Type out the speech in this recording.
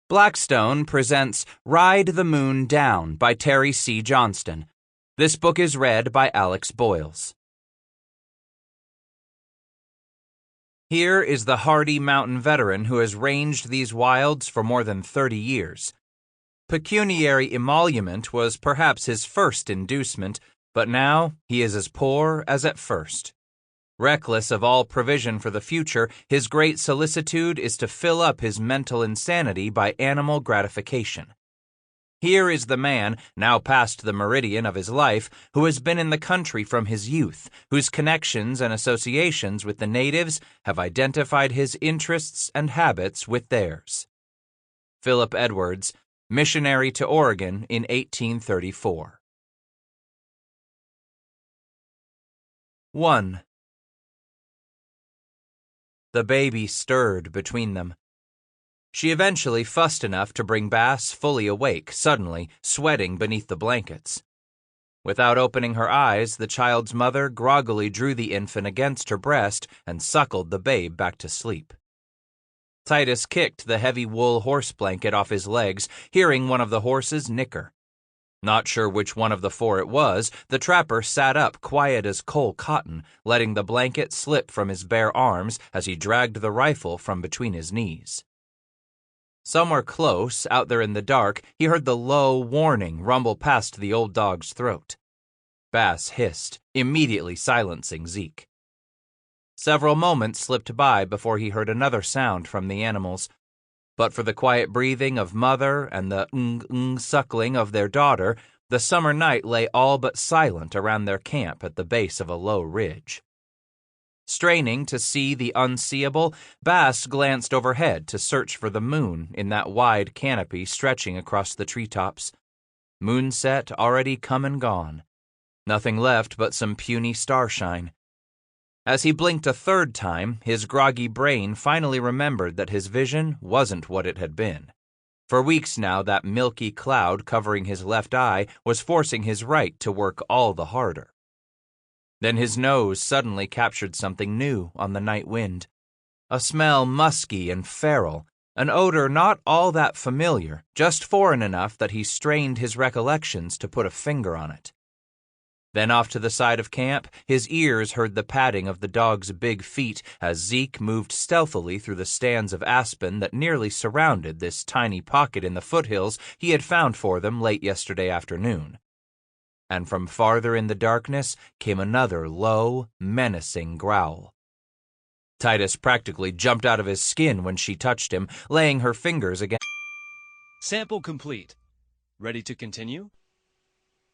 Blackstone presents Ride the Moon Down by Terry C. Johnston. This book is read by Alex Boyles. Here is the hardy mountain veteran who has ranged these wilds for more than 30 years. Pecuniary emolument was perhaps his first inducement, but now he is as poor as at first. Reckless of all provision for the future, his great solicitude is to fill up his mental insanity by animal gratification. Here is the man, now past the meridian of his life, who has been in the country from his youth, whose connections and associations with the natives have identified his interests and habits with theirs. Philip Edwards, missionary to Oregon in 1834. 1. The baby stirred between them. She eventually fussed enough to bring Bass fully awake, suddenly, sweating beneath the blankets. Without opening her eyes, the child's mother groggily drew the infant against her breast and suckled the babe back to sleep. Titus kicked the heavy wool horse blanket off his legs, hearing one of the horses nicker. Not sure which one of the four it was, the trapper sat up quiet as coal cotton, letting the blanket slip from his bare arms as he dragged the rifle from between his knees. Somewhere close, out there in the dark, he heard the low warning rumble past the old dog's throat. Bass hissed, immediately silencing Zeke. Several moments slipped by before he heard another sound from the animals. But for the quiet breathing of mother and the suckling of their daughter, the summer night lay all but silent around their camp at the base of a low ridge. Straining to see the unseeable, Bass glanced overhead to search for the moon in that wide canopy stretching across the treetops. Moonset already come and gone. Nothing left but some puny starshine. As he blinked a third time, his groggy brain finally remembered that his vision wasn't what it had been. For weeks now, that milky cloud covering his left eye was forcing his right to work all the harder. Then his nose suddenly captured something new on the night wind. A smell musky and feral, an odor not all that familiar, just foreign enough that he strained his recollections to put a finger on it. Then off to the side of camp, his ears heard the padding of the dog's big feet as Zeke moved stealthily through the stands of aspen that nearly surrounded this tiny pocket in the foothills he had found for them late yesterday afternoon. And from farther in the darkness came another low, menacing growl. Titus practically jumped out of his skin when she touched him, laying her fingers against. Sample complete. Ready to continue?